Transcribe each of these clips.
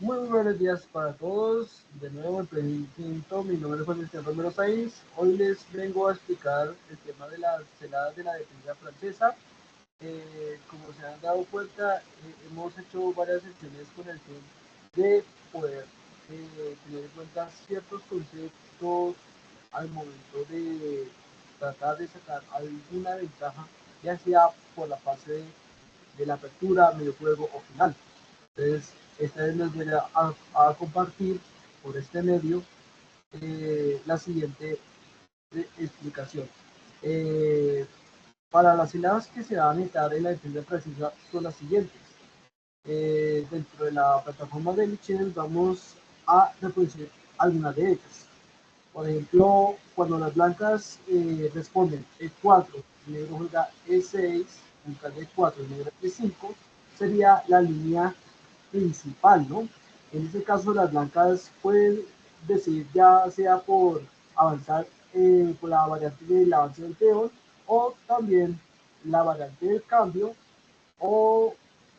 Muy buenos días para todos. De nuevo, me presento. Mi nombre es Juan Cristian Romero Saiz. Hoy les vengo a explicar el tema de las celadas de la defensa francesa. Como se han dado cuenta, hemos hecho varias sesiones con el fin de poder tener en cuenta ciertos conceptos al momento de tratar de sacar alguna ventaja, ya sea por la fase de la apertura, medio juego o final. Entonces, esta vez les voy a compartir por este medio la siguiente explicación. Eh, para las sílabas que se van a necesitar en la defensa precisa son las siguientes. Dentro de la plataforma de Michel vamos a reproducir algunas de ellas. Por ejemplo, cuando las blancas responden E4, el negro juega E6, nunca D4, el negro E5, sería la línea principal, ¿no? En este caso, las blancas pueden decidir ya sea por avanzar por la variante del avance del peón o también la variante del cambio o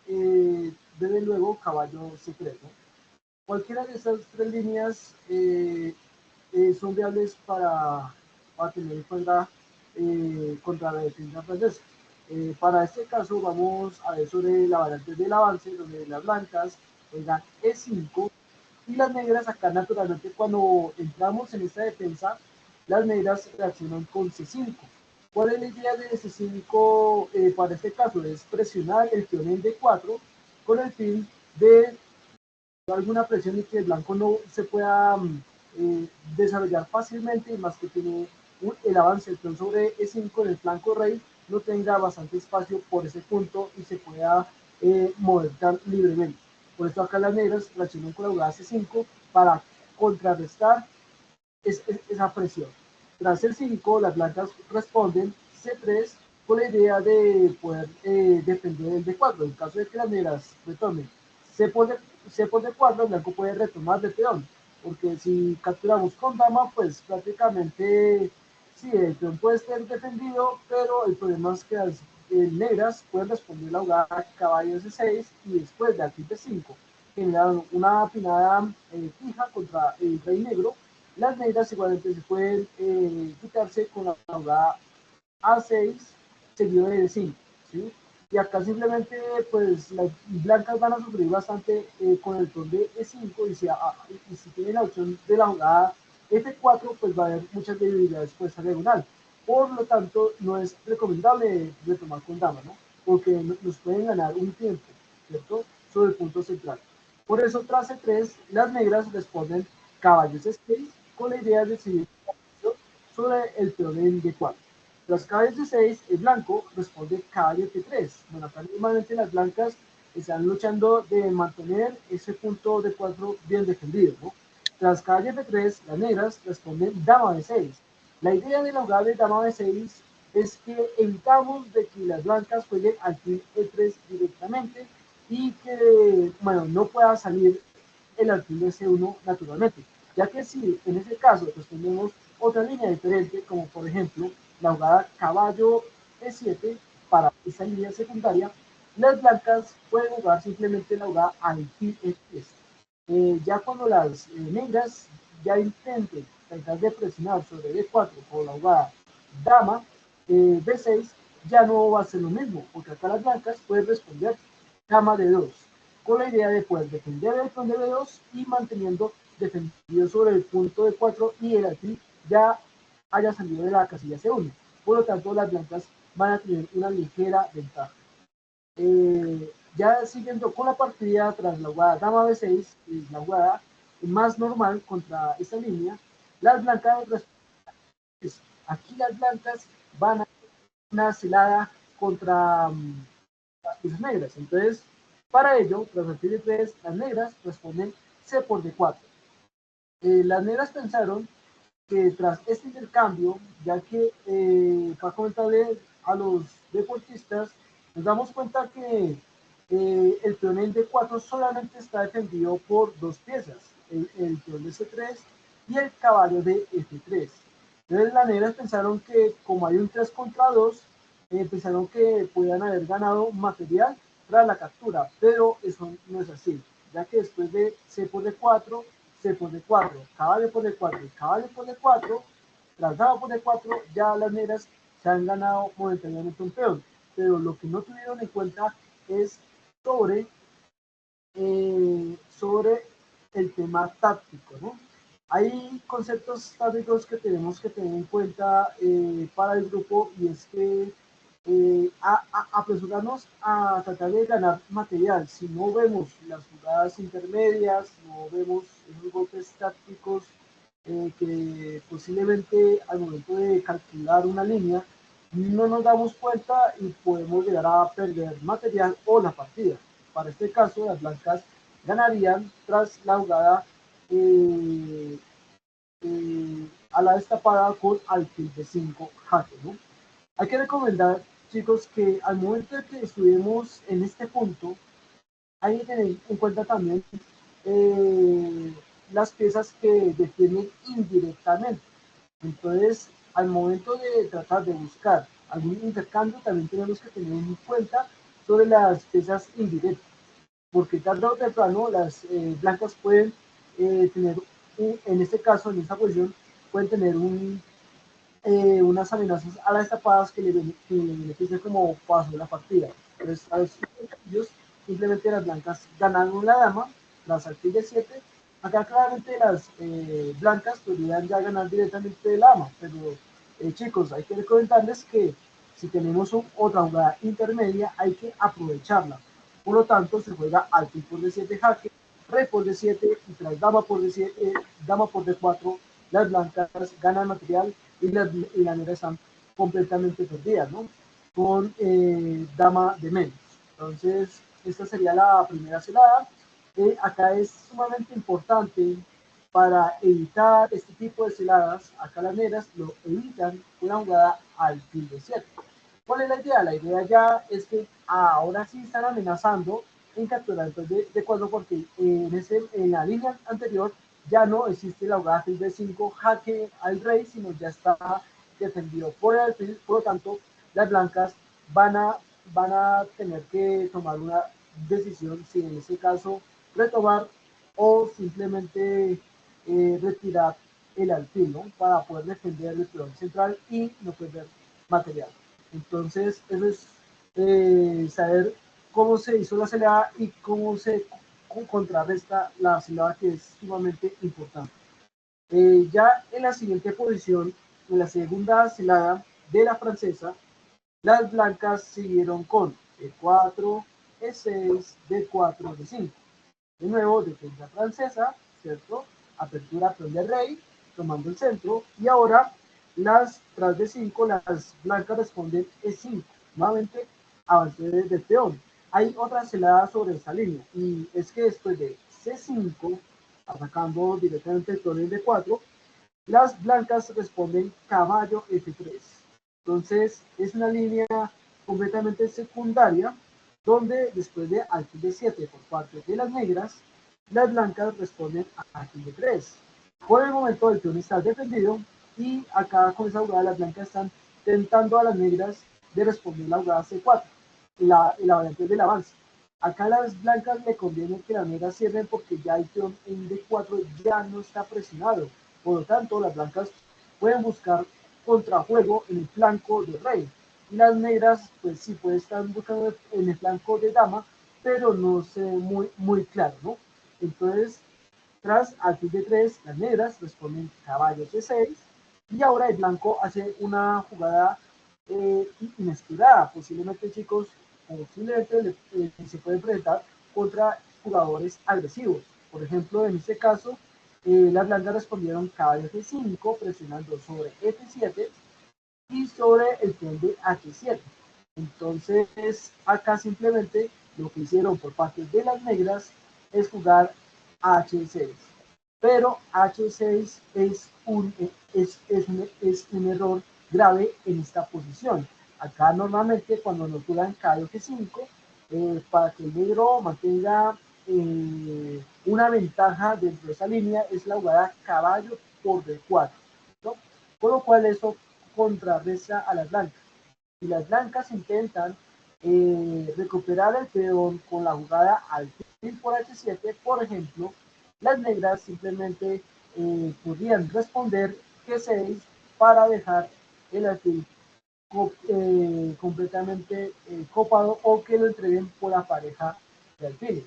desde luego caballo secreto. Cualquiera de esas tres líneas son viables para tener en cuenta contra la defensa francesa. Para este caso vamos a ver sobre la variante del avance, donde las blancas juegan E5 y las negras acá naturalmente cuando entramos en esta defensa, las negras reaccionan con C5. ¿Cuál es la idea de C5 para este caso? Es presionar el peón en D4 con el fin de alguna presión y que el blanco no se pueda desarrollar fácilmente, más que tiene el avance del peón sobre E5 en el flanco rey, no tenga bastante espacio por ese punto y se pueda mover tan libremente. Por eso acá las negras reaccionan con la jugada C5 para contrarrestar esa presión. Tras el 5, las blancas responden C3 con la idea de poder defender el D4. En caso de que las negras retomen C por D4, el blanco puede retomar de peón. Porque si capturamos con dama, pues prácticamente sí, el peón puede ser defendido, pero el problema es que las negras pueden responder la jugada caballo C6 y después de alfil D5 generan una pinada fija contra el rey negro. Las negras igualmente se pueden quitarse con la jugada A6 seguido de D5, ¿sí? Y acá simplemente pues las blancas van a sufrir bastante con el peón de E5 y si tienen la opción de la jugada F4 pues va a haber muchas debilidades por esta diagonal. Por lo tanto no es recomendable retomar con dama, ¿no? Porque nos pueden ganar un tiempo, ¿cierto? Sobre el punto central. Por eso tras E3 las negras responden caballo C6 con la idea de seguir sobre el peón en D4. Los caballos de 6, el blanco responde caballo T3. Bueno, acá normalmente las blancas están luchando de mantener ese punto de 4 bien defendido, ¿no? Tras caballo F3, las negras responden dama de 6. La idea de la jugada de dama de 6 es que evitamos de que las blancas jueguen alfil E3 directamente y que, bueno, no pueda salir el alfil de C1 naturalmente, ya que si en ese caso respondemos otra línea diferente, como por ejemplo la jugada caballo E7 para esa línea secundaria, las blancas pueden jugar simplemente la jugada alfil E3. Ya cuando las negras ya intenten tratar de presionar sobre D4 por la jugada dama B6, ya no va a ser lo mismo, porque acá las blancas pueden responder dama de 2 con la idea de poder defender el peón de B2 y manteniendo defendido sobre el punto de 4 y el alfil ya haya salido de la casilla C1. Por lo tanto, las blancas van a tener una ligera ventaja. Ya siguiendo con la partida tras la jugada dama B6, es la jugada más normal contra esta línea, las blancas, aquí las blancas van a una celada contra las piezas negras. Entonces, para ello, tras el de 3, las negras responden C por D4. Las negras pensaron que tras este intercambio, ya que para comentarle a los deportistas, nos damos cuenta que el peón en D4 solamente está defendido por dos piezas, el peón de C3 y el caballo de F3. Entonces las negras pensaron que como hay un 3 contra 2, pensaron que podían haber ganado material tras la captura, pero eso no es así, ya que después de C por D4, C por D4, caballo por D4 y caballo por D4, tras dama por D4, ya las negras se han ganado momentáneamente un peón. Pero lo que no tuvieron en cuenta es sobre, sobre el tema táctico, ¿no? Hay conceptos tácticos que tenemos que tener en cuenta para el grupo, y es que apresurarnos a tratar de ganar material. Si no vemos las jugadas intermedias, no vemos esos golpes tácticos que posiblemente al momento de calcular una línea no nos damos cuenta y podemos llegar a perder material o la partida. Para este caso, las blancas ganarían tras la jugada eh, a la destapada con alfil de 5 jaque, ¿no? Hay que recomendar, chicos, que al momento de que estuvimos en este punto, hay que tener en cuenta también eh, las piezas que defienden indirectamente. Entonces, al momento de tratar de buscar algún intercambio, también tenemos que tener en cuenta sobre las piezas indirectas, porque tarde o temprano las blancas pueden tener, en este caso, en esta posición, pueden tener unas amenazas a las tapadas que le benefician como paso de la partida. Entonces, a los ellos simplemente las blancas ganaron la dama, las alfil de 7. Acá claramente las blancas podrían ya ganar directamente de la dama, pero chicos, hay que comentarles que si tenemos otra jugada intermedia, hay que aprovecharla. Por lo tanto, se juega alfil por D7 jaque, rey por D7 y tras dama por D7, dama por D4, las blancas ganan material y las negras están completamente perdidas, ¿no? Con dama de menos. Entonces, esta sería la primera celada. Acá es sumamente importante para evitar este tipo de celadas. Acá las negras lo evitan una jugada alfil de 7. ¿Cuál es la idea? La idea ya es que ahora sí están amenazando en capturar de 4 porque en la línea anterior ya no existe la jugada alfil de 5 jaque al rey, sino ya está defendido por el alfil. Por lo tanto, las blancas van a tener que tomar una decisión si en ese caso retomar o simplemente retirar el alfil, ¿no? Para poder defender el peón central y no perder material. Entonces, eso es saber cómo se hizo la celada y cómo se contrarresta la celada, que es sumamente importante. Ya en la siguiente posición, en la segunda celada de la francesa, las blancas siguieron con E4, E6, D4, D5. De nuevo, defensa francesa, ¿cierto? Apertura peón de rey, tomando el centro. Y ahora, tras D5, las blancas responden E5. Nuevamente, avance del peón. Hay otra celada sobre esta línea, y es que después de C5, atacando directamente el peón en D4, las blancas responden caballo F3. Entonces, es una línea completamente secundaria, donde después de alfil de 7 por parte de las negras, las blancas responden a alfil de 3. Por el momento el peón está defendido, y acá con esa jugada las blancas están tentando a las negras de responder la jugada C4, la variante del avance. Acá a las blancas le conviene que las negras cierren porque ya el peón en D4 ya no está presionado. Por lo tanto, las blancas pueden buscar contrajuego en el flanco de rey. Y las negras, pues sí, pueden estar buscando en el flanco de dama, pero no se ve muy claro, ¿no? Entonces, tras alfil de 3, las negras responden caballo C6, y ahora el blanco hace una jugada inesperada. Posiblemente, chicos, posiblemente se pueden presentar contra jugadores agresivos. Por ejemplo, en este caso, las blancas respondieron caballo F5, presionando sobre F7 y sobre el peón de H7. Entonces, acá simplemente lo que hicieron por parte de las negras es jugar H6. Pero H6 es un error grave en esta posición. Acá normalmente cuando nos juegan caballo G5, para que el negro mantenga una ventaja dentro de esa línea, es la jugada caballo por D4, ¿no? Por lo cual eso contrarresta a las blancas. Si las blancas intentan recuperar el peón con la jugada alfil por h7, por ejemplo, las negras simplemente podrían responder g6 para dejar el alfil completamente copado o que lo entreguen por la pareja de alfiles.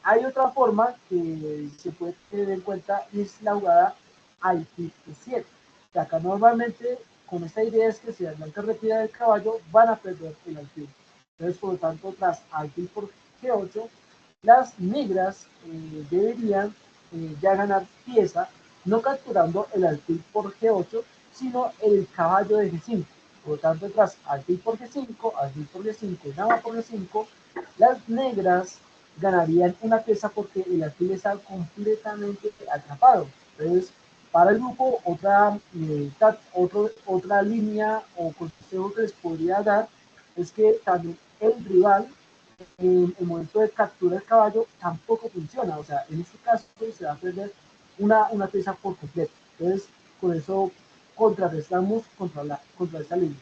Hay otra forma que se puede tener en cuenta y es la jugada alfil e7. Acá normalmente con esta idea es que si las blancas retiran el caballo van a perder el alfil. Entonces, por lo tanto, tras alfil por g8, las negras deberían ya ganar pieza, no capturando el alfil por g8, sino el caballo de g5. Por lo tanto, tras alfil por g5, alfil por g5, dama por g5, las negras ganarían una pieza porque el alfil está completamente atrapado. Entonces, para el grupo, otra línea o consejo que les podría dar es que también el rival en el momento de captura del caballo tampoco funciona. O sea, en este caso se va a perder una pieza por completo. Entonces, con eso contrarrestamos contra esta línea,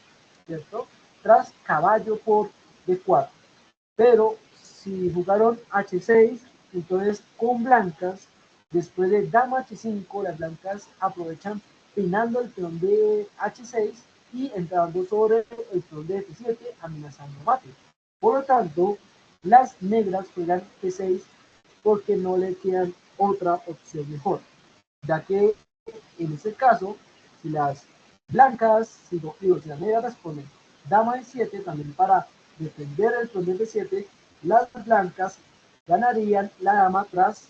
¿cierto? Tras caballo por D4. Pero si jugaron H6, entonces con blancas, después de dama H5, las blancas aprovechan pinando el peón de H6 y entrando sobre el peón de F7, amenazando mate. Por lo tanto, las negras juegan G6 porque no le quedan otra opción mejor, ya que en este caso, si las blancas, si las negras responden dama de 7 también para defender el peón de 7, las blancas ganarían la dama tras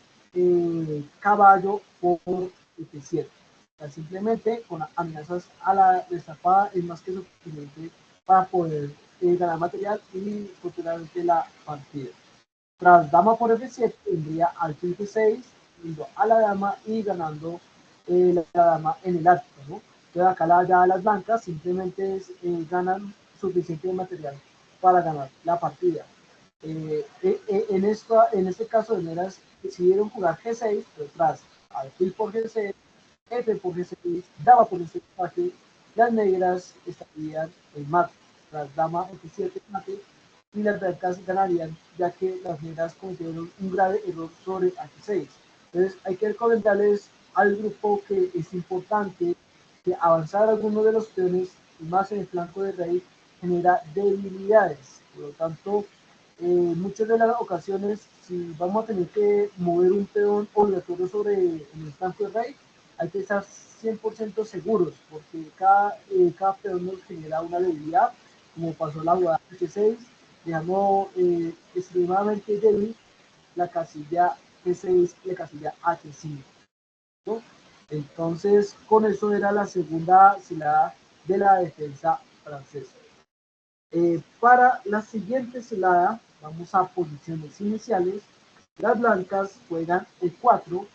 caballo por F7. O sea, simplemente con amenazas a la destapada es más que suficiente para poder ganar material y futuramente la partida. Tras dama por F7 vendría alfil F6, yendo a la dama y ganando la dama en el acto, ¿no? Entonces acá ya las blancas simplemente ganan suficiente material para ganar la partida. En este caso de negras decidieron jugar G6, pero tras alfil por G6, F por G6, dama por G6, las negras estarían en mate. Tras dama F7 mate, y las blancas ganarían, ya que las negras cometieron un grave error sobre H6. Entonces hay que recomendarles al grupo que es importante que avanzar algunos de los peones, más en el flanco de rey, genera debilidades. Por lo tanto, muchas de las ocasiones, si vamos a tener que mover un peón obligatorio sobre en el flanco de rey, hay que estar 100% seguros, porque cada peón nos genera una debilidad, como pasó la jugada H6, dejando extremadamente débil la casilla G6 y la casilla H5, ¿no? Entonces, con eso era la segunda celada de la defensa francesa. Para la siguiente celada, vamos a posiciones iniciales. Las blancas juegan E4,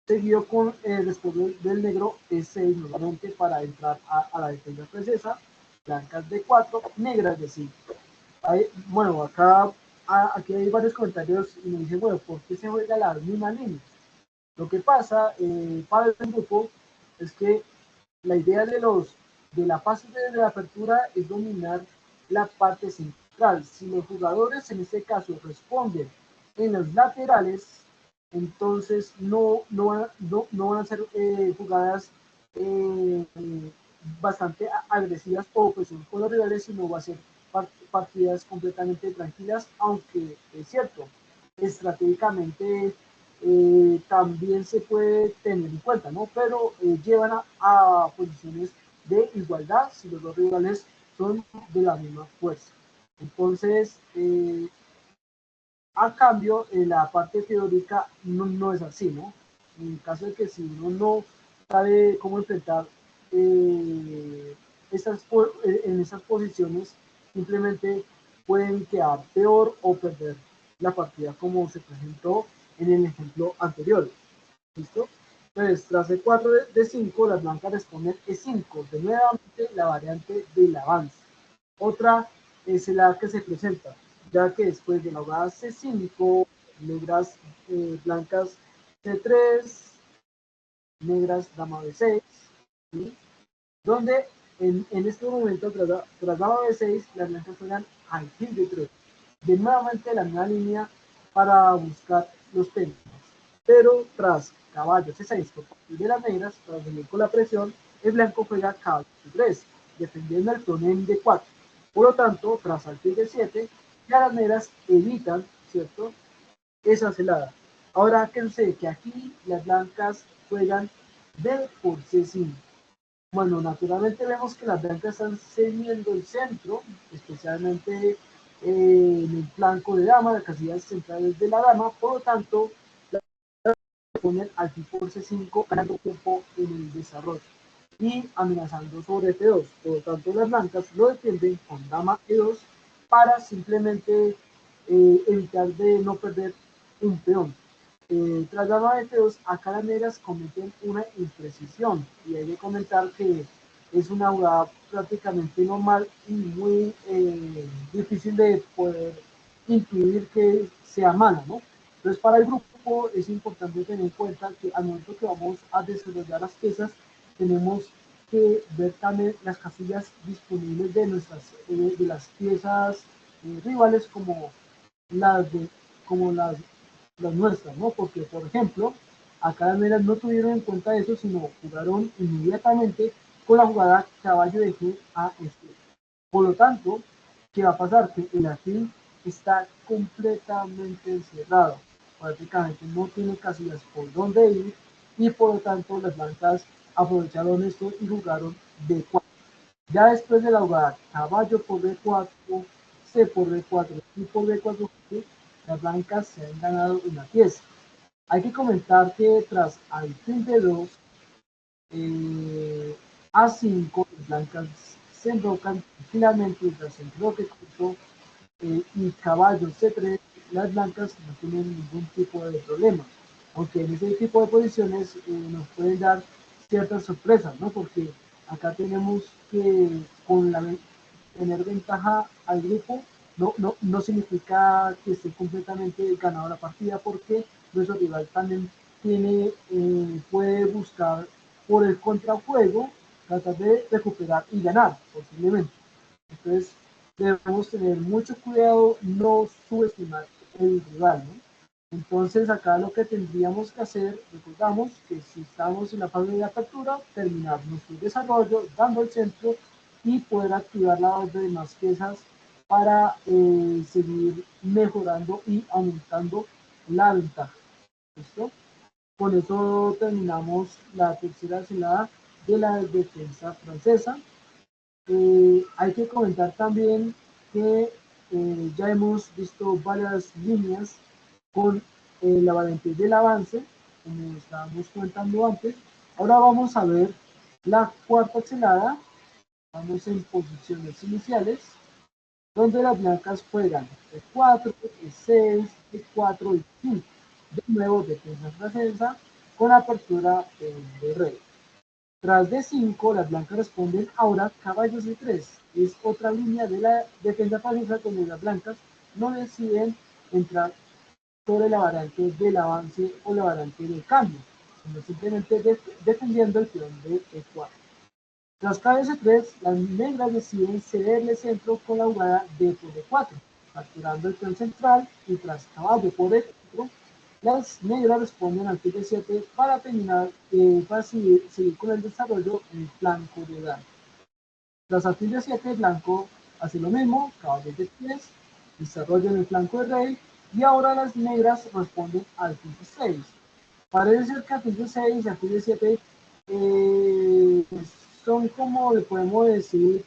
seguido con después del negro E6, nuevamente para entrar a la defensa francesa. Blancas D4, negras D5. Bueno, aquí hay varios comentarios y me dicen, bueno, ¿por qué se juega la misma línea? Lo que pasa para el grupo es que la idea de la fase de la apertura es dominar la parte central. Si los jugadores en este caso responden en los laterales, entonces no van a ser jugadas bastante agresivas o presión con los rivales, sino va a ser partidas completamente tranquilas, aunque es cierto, estratégicamente también se puede tener en cuenta, ¿no? Pero llevan a posiciones de igualdad si los dos rivales son de la misma fuerza. Entonces, a cambio, la parte teórica no es así, ¿no? En caso de que si uno no sabe cómo enfrentar en esas posiciones, simplemente pueden quedar peor o perder la partida como se presentó en el ejemplo anterior. ¿Listo? Entonces, tras E4 de 5, las blancas responden E5, de nuevamente la variante del avance. Otra es la que se presenta, ya que después de la jugada C5, negras, blancas C3, negras dama B6, ¿sí? Donde En este momento, tras dama B6, las blancas juegan alfil D3. De nuevamente la misma línea para buscar los temas. Pero tras caballo C6 por parte de las negras, para seguir con la presión, el blanco juega caballo C3, defendiendo el peón en D4. Por lo tanto, tras alfil D7, ya las negras evitan, ¿cierto?, esa celada. Ahora que sé que aquí las blancas juegan D por C5. Bueno, naturalmente vemos que las blancas están cediendo el centro, especialmente en el flanco de dama, las casillas centrales de la dama, por lo tanto, ponen alfil por C5, ganando tiempo en el desarrollo y amenazando sobre F2. Por lo tanto, las blancas lo defienden con dama E2 para simplemente evitar de no perder un peón. Tras dama F2, acá las negras cometen una imprecisión y hay que comentar que es una jugada prácticamente normal y muy difícil de poder intuir que sea mala, ¿no? Entonces, para el grupo es importante tener en cuenta que al momento que vamos a desarrollar las piezas, tenemos que ver también las casillas disponibles de de las piezas rivales como las de como las nuestras, ¿no? Porque, por ejemplo, acá las negras no tuvieron en cuenta eso, sino jugaron inmediatamente con la jugada caballo de G a F. Por lo tanto, ¿qué va a pasar? Que el alfil está completamente encerrado. Prácticamente no tiene casillas por dónde ir y por lo tanto las blancas aprovecharon esto y jugaron D4. Ya después de la jugada caballo por D4, C por D4 y por D4, las blancas se han ganado una pieza. Hay que comentar que tras alfil D2, A5, las blancas se enrocan tranquilamente tras el bloque corto y caballo C3, las blancas no tienen ningún tipo de problema. Aunque en ese tipo de posiciones nos pueden dar ciertas sorpresas, ¿no? Porque acá tenemos que tener ventaja al grupo no significa que esté completamente ganado la partida, porque nuestro rival también puede buscar por el contrajuego, tratar de recuperar y ganar posiblemente. Entonces debemos tener mucho cuidado, no subestimar el rival, ¿no? Entonces acá lo que tendríamos que hacer, recordamos que si estamos en la fase de apertura, terminar nuestro desarrollo dando el centro y poder activar las demás piezas para seguir mejorando y aumentando la ventaja. ¿Listo? Con eso terminamos la tercera celada de la defensa francesa. Hay que comentar también que ya hemos visto varias líneas con la variante del avance, como estábamos comentando antes. Ahora vamos a ver la cuarta celada. Vamos en posiciones iniciales, donde las blancas juegan E4, E6, E4 y 5. De nuevo, defensa francesa con apertura de rey. Tras D5, las blancas responden ahora caballo C3. Es otra línea de la defensa francesa donde las blancas no deciden entrar sobre la variante del avance o la variante del cambio, sino simplemente defendiendo el peón de E4. Tras caballo C3, las negras deciden cederle centro con la jugada D por D4, capturando el peón central, y tras caballo por E4, las negras responden al alfil D7 para terminar, para seguir con el desarrollo en el flanco de dama. Tras alfil D7, blanco hace lo mismo, caballo D3, desarrollo en el flanco de rey, y ahora las negras responden al alfil D6. Parece ser que alfil D6 y alfil D7 son, como le podemos decir,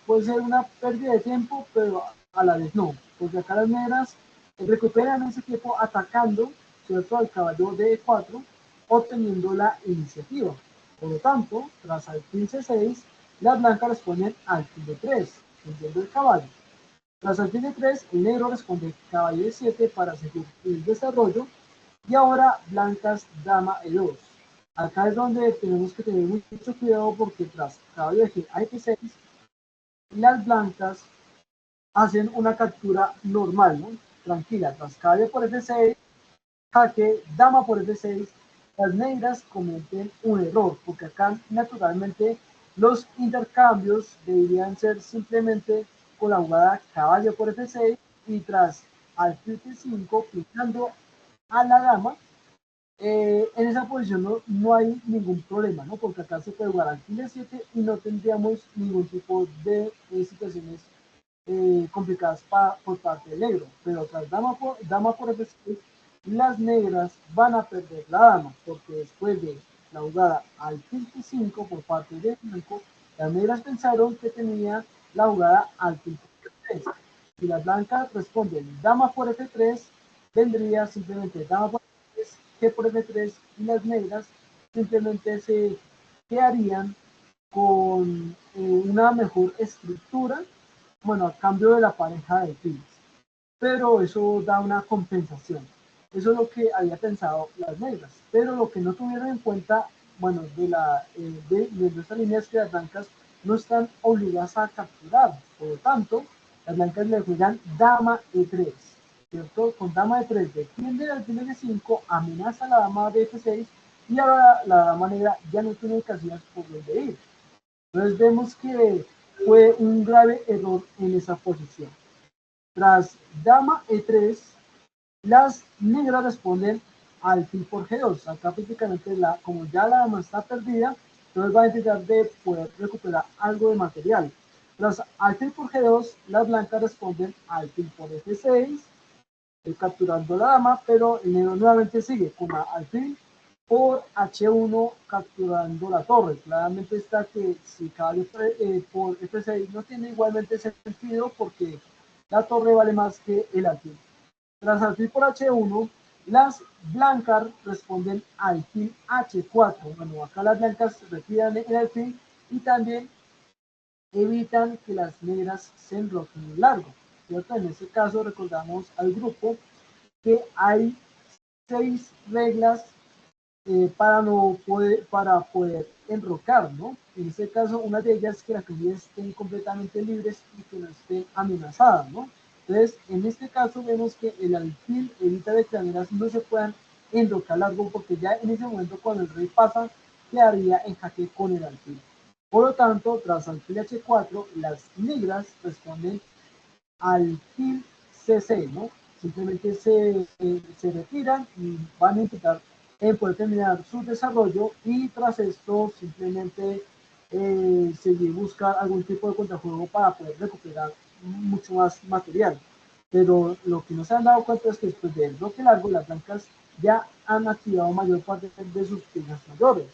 puede ser una pérdida de tiempo, pero a la vez no, porque acá las negras recuperan ese tiempo atacando, ¿cierto?, al caballo de E4, obteniendo la iniciativa. Por lo tanto, tras alfil C6, las blancas responden alfil D3, hundiendo el caballo. Tras alfil D3, el negro responde caballo D7 para seguir el desarrollo, y ahora blancas dama E2. Acá es donde tenemos que tener mucho cuidado, porque tras caballo de G a F6, las blancas hacen una captura normal, ¿no? Tranquila, tras caballo por F6, jaque, dama por F6, las negras cometen un error, porque acá naturalmente Los intercambios deberían ser simplemente con la jugada caballo por F6 y tras alfil F5 picando a la dama. En esa posición no hay ningún problema, ¿no? Porque acá se puede jugar alfil E7 y no tendríamos ningún tipo de situaciones complicadas por parte del negro. Pero tras dama por F6, las negras van a perder la dama, porque después de la jugada alfil F5 por parte del blanco, las negras pensaron que tenía la jugada alfil F3. Si las blancas responden dama por F3, vendría simplemente dama por F3, G por F3 y las negras simplemente se quedarían con una mejor estructura, bueno, a cambio de la pareja de filas. Pero eso da una compensación. Eso es lo que había pensado las negras. Pero lo que no tuvieron en cuenta, bueno, de esta línea es que las blancas no están obligadas a capturar. Por lo tanto, las blancas le juegan dama E3, ¿cierto? Con dama E3 defiende el alfil F5, amenaza a la dama de F6 y ahora la dama negra ya no tiene casillas por donde ir. Entonces vemos que fue un grave error en esa posición. Tras dama E3, las negras responden alfil por G2. Acá prácticamente, como ya la dama está perdida, entonces va a intentar de poder recuperar algo de material. Tras alfil por G2, las blancas responden alfil por F6, capturando la dama, pero el negro nuevamente sigue con alfil por H1 capturando la torre. Claramente está que si caballo por F6 no tiene igualmente sentido porque la torre vale más que el alfil. Tras alfil por H1, las blancas responden alfil H4. Bueno, acá las blancas retiran el alfil y también evitan que las negras se enroquen largo, ¿cierto? En este caso recordamos al grupo que hay 6 reglas para poder enrocar, ¿no? En este caso, una de ellas es que las casillas estén completamente libres y que no estén amenazadas, ¿no? Entonces, en este caso vemos que el alfil evita de que las negras no se puedan enrocar largo porque ya en ese momento cuando el rey pasa, quedaría en jaque con el alfil. Por lo tanto, tras alfil H4, las negras responden alfil C6, ¿no? Simplemente se retiran y van a intentar poder terminar su desarrollo y tras esto simplemente seguir buscar algún tipo de contrajuego para poder recuperar mucho más material. Pero lo que no se han dado cuenta es que después del bloque largo, las blancas ya han activado mayor parte de sus piezas mayores.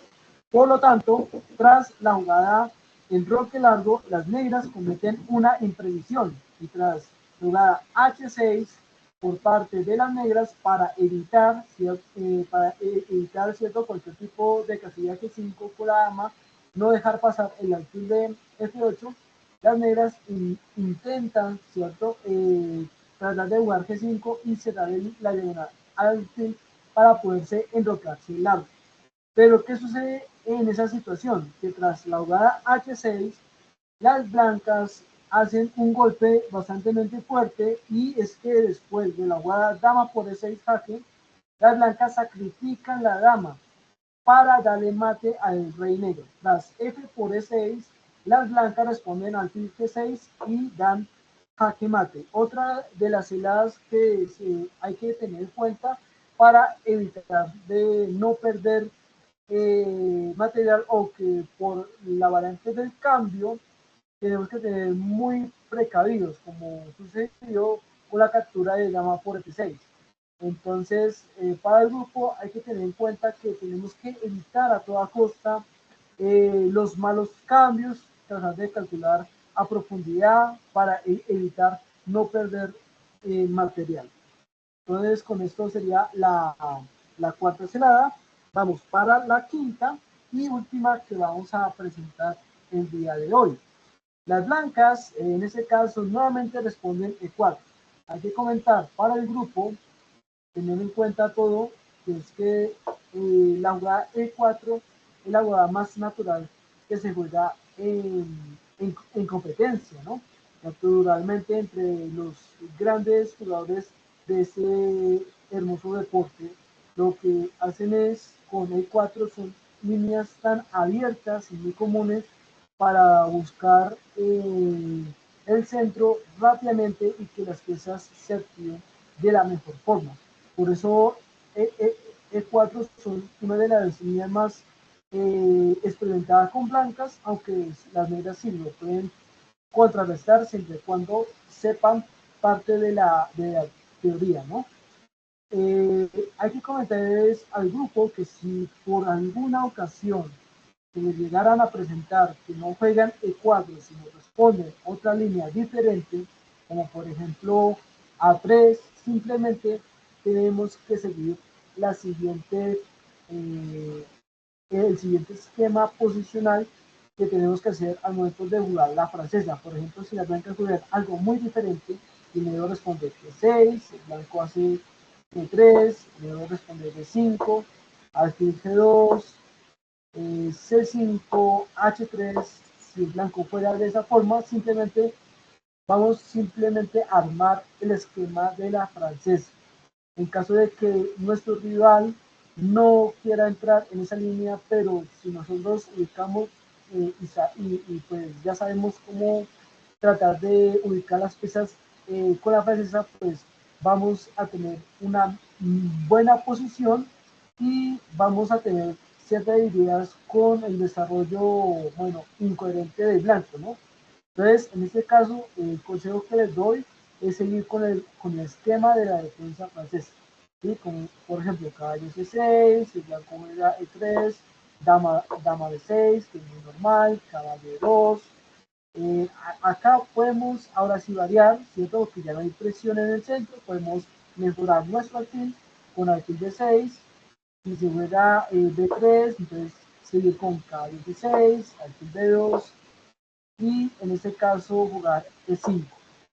Por lo tanto, tras la jugada en bloque largo, las negras cometen una imprevisión y tras jugada H6 por parte de las negras para evitar, ¿cierto? Cualquier tipo de casilla G5 por la dama, no dejar pasar el alfil de F8, las negras intentan, ¿cierto? Tratar de jugar G5 y cerrar la diagonal al alfil para poderse enrocarse largo. Pero ¿qué sucede en esa situación? Que tras la jugada H6, las blancas hacen un golpe bastante fuerte y es que después de la jugada dama por E6 jaque, las blancas sacrifican la dama para darle mate al rey negro. Tras F por E6, las blancas responden al alfil G6 y dan jaque mate. Otra de las heladas que hay que tener en cuenta para evitar de no perder material o que por la variante del cambio tenemos que tener muy precavidos, como sucedió con la captura de dama por F6. Entonces, para el grupo hay que tener en cuenta que tenemos que evitar a toda costa los malos cambios, tratar de calcular a profundidad para evitar no perder material. Entonces, con esto sería la cuarta celada. Vamos para la quinta y última que vamos a presentar el día de hoy. Las blancas, en este caso, nuevamente responden E4. Hay que comentar para el grupo, teniendo en cuenta todo, que es que la jugada E4 es la jugada más natural que se juega en competencia, ¿no? Naturalmente, entre los grandes jugadores de ese hermoso deporte, lo que hacen es con E4 son líneas tan abiertas y muy comunes para buscar el centro rápidamente y que las piezas se activen de la mejor forma. Por eso E4 son una de las líneas más experimentadas con blancas, aunque las negras sí lo pueden contrarrestar siempre y cuando sepan parte de la teoría, ¿no? Hay que comentarles al grupo que si por alguna ocasión que les llegaran a presentar que no juegan E4, sino responden otra línea diferente, como por ejemplo A3, simplemente tenemos que seguir la siguiente, eh, el siguiente esquema posicional que tenemos que hacer al momento de jugar la francesa. Por ejemplo, si la blanca juega algo muy diferente, y el negro responde D6, el blanco hace D3, el negro responde D5, alfil G2, C5, H3, si el blanco fuera de esa forma, simplemente vamos simplemente a armar el esquema de la francesa. En caso de que nuestro rival no quiera entrar en esa línea, pero si nosotros ubicamos pues ya sabemos cómo tratar de ubicar las piezas con la francesa, pues vamos a tener una buena posición y vamos a tener ciertas debilidades con el desarrollo, bueno, incoherente del blanco, ¿no? Entonces, en este caso, el consejo que les doy es seguir con el esquema de la defensa francesa. ¿Sí? Como, por ejemplo, caballo C6, el blanco juega E3, dama D6, que es muy normal, caballo E2. Acá podemos ahora sí variar, ¿cierto? Porque ya no hay presión en el centro, podemos mejorar nuestro alfil con alfil D6. Si se juega B3, entonces seguir con caballo D6, alfil B2, y en este caso jugar E5.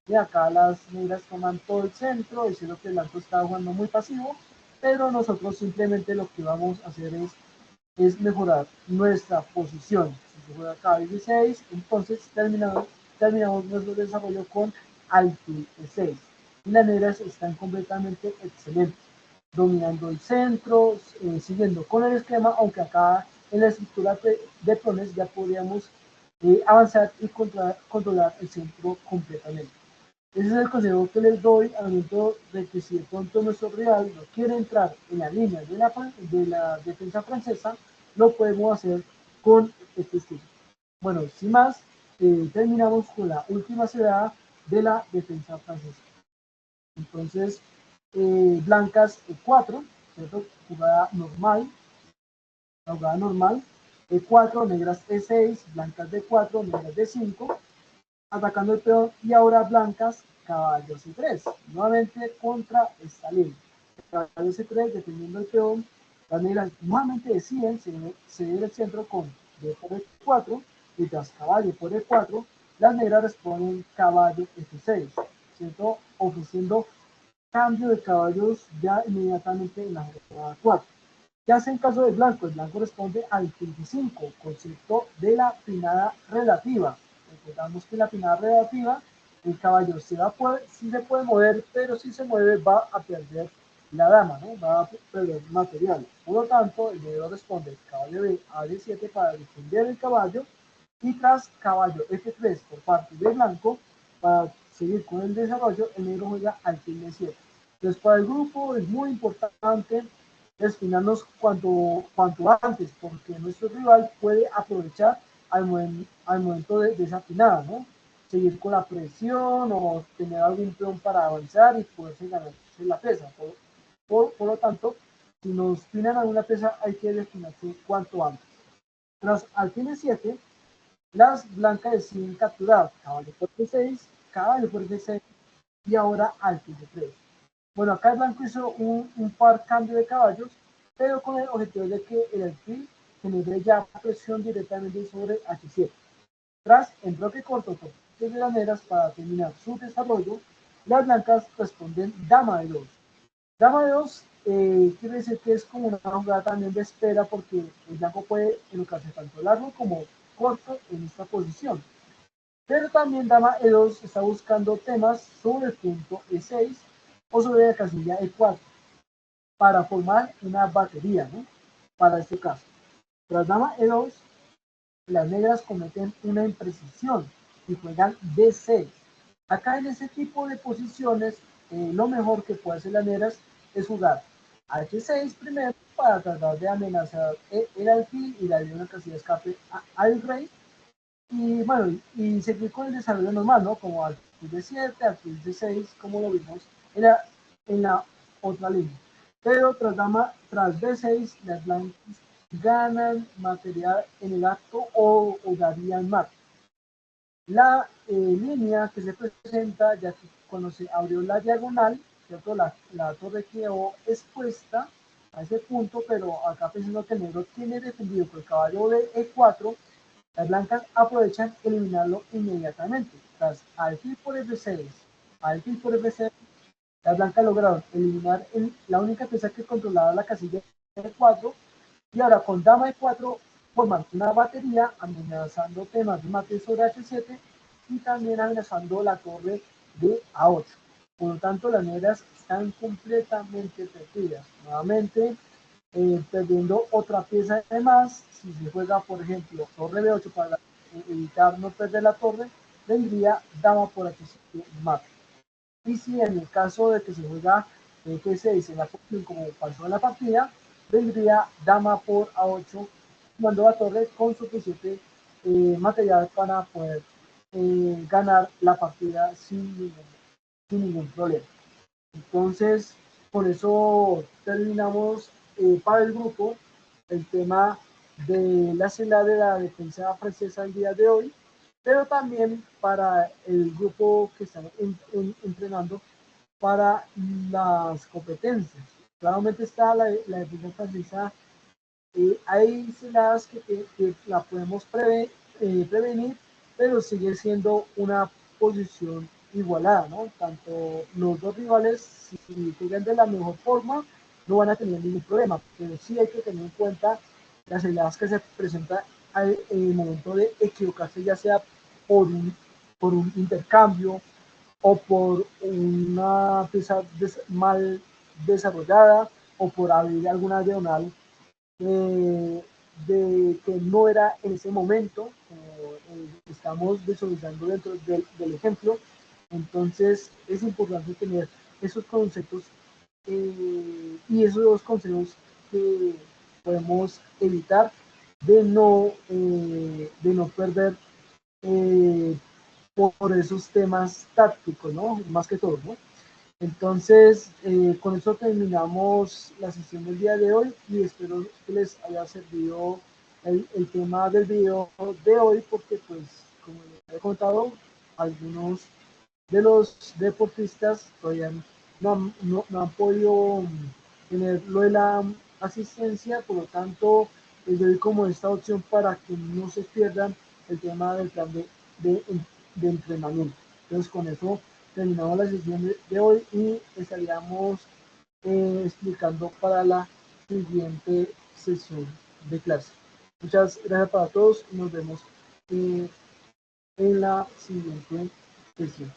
Y acá las negras toman todo el centro, diciendo que el blanco está jugando muy pasivo, pero nosotros simplemente lo que vamos a hacer es mejorar nuestra posición. Si se juega acá 16, entonces terminamos nuestro desarrollo con alfil E6. Y las negras están completamente excelentes, dominando el centro, siguiendo con el esquema, aunque acá en la estructura de peones ya podríamos avanzar y controlar el centro completamente. Ese es el consejo que les doy al momento de que si de pronto nuestro rival no quiere entrar en la línea de la defensa francesa, lo podemos hacer con este estilo. Bueno, sin más, terminamos con la última cerrada de la defensa francesa. Entonces, blancas E4, ¿cierto? Jugada normal, E4, negras E6, blancas D4, negras D5, atacando el peón, y ahora blancas, caballo C3, nuevamente contra esta línea. Caballo C3, dependiendo del peón, las negras nuevamente deciden seguir el centro con D por E4, y tras caballo por E4, las negras responden caballo F6, ¿cierto? Ofreciendo cambio de caballos ya inmediatamente en la jugada 4. ¿Qué hace en caso del blanco? El blanco responde al 25, concepto de la pinada relativa. Recordamos que la pinada relativa, el caballo sí se puede mover, pero si se mueve va a perder la dama, ¿no? Va a perder material. Por lo tanto, el negro responde caballo B a D7 para defender el caballo, y tras caballo F3 por parte del blanco, para seguir con el desarrollo, el negro juega alfil D7. Entonces, para el grupo es muy importante destinarnos cuanto antes, porque nuestro rival puede aprovechar al momento de esa pinada, ¿no? Seguir con la presión o tener algún peón para avanzar y poderse ganarse la pieza. Por lo tanto, si nos pinan alguna pieza, hay que destinarse cuanto antes. Tras alfil 7, las blancas deciden capturar caballo por D6, caballo por D6 y ahora alfil D3. Bueno, acá el blanco hizo un par cambio de caballos, pero con el objetivo de que el alfil genere ya presión directamente sobre H7. Tras el bloque corto por de las negras para terminar su desarrollo, las blancas responden dama de 2. Dama de 2 quiere decir que es como una jugada también de espera, porque el blanco puede educarse tanto largo como corto en esta posición. Pero también dama E2 está buscando temas sobre el punto E6 o sobre la casilla E4 para formar una batería, ¿no? Para este caso. Tras dama E2, las negras cometen una imprecisión y juegan D6. Acá en ese tipo de posiciones, lo mejor que puede hacer las negras es jugar H6 primero para tratar de amenazar el alfil y darle una casilla de escape al rey. Y bueno, y seguir con el desarrollo normal, ¿no? Como alfil de 7, alfil de 6, como lo vimos en la otra línea. Pero tras D6, las blancas ganan material en el acto o darían más. La línea que se presenta, ya que cuando se abrió la diagonal, ¿cierto? La torre quedó expuesta a ese punto, pero acá pensando que el negro tiene defendido por el caballo de E4, las blancas aprovechan eliminarlo inmediatamente. Tras alfil por F6, alfil por F6, las blancas lograron eliminar la única pieza que controlaba la casilla de 4 y ahora con dama de 4 forman una batería amenazando temas de mate sobre H7 y también amenazando la torre de A8. Por lo tanto, las negras están completamente perdidas. Nuevamente, perdiendo otra pieza de más, si se juega, por ejemplo, torre B8 para evitar no perder la torre, vendría dama por H7 mate. Y si en el caso de que se juega F6 en la posición como pasó en la partida, vendría dama por A8, tomando la torre con suficiente material para poder ganar la partida sin ningún problema. Entonces, por eso terminamos para el grupo el tema de la celda de la defensa francesa el día de hoy, pero también para el grupo que están entrenando para las competencias. Claramente está la defensa francesa, hay celadas que la podemos prevenir, pero sigue siendo una posición igualada, ¿no? Tanto los dos rivales, si juegan de la mejor forma, no van a tener ningún problema, pero sí hay que tener en cuenta las heladas que se presentan en el momento de equivocarse, ya sea por un intercambio o por una pieza mal desarrollada o por abrir alguna diagonal de que no era en ese momento, estamos visualizando dentro del ejemplo. Entonces es importante tener esos conceptos y esos dos consejos que podemos evitar de no perder eh, por esos temas tácticos, ¿no? Más que todo, ¿no? Entonces, con eso terminamos la sesión del día de hoy y espero que les haya servido el tema del video de hoy porque, pues, como les he contado, algunos de los deportistas todavía no han podido tener lo de la asistencia, por lo tanto, les doy como esta opción para que no se pierdan el tema del plan de, de entrenamiento. Entonces, con eso terminamos la sesión de hoy y estaríamos explicando para la siguiente sesión de clase. Muchas gracias para todos y nos vemos en la siguiente sesión.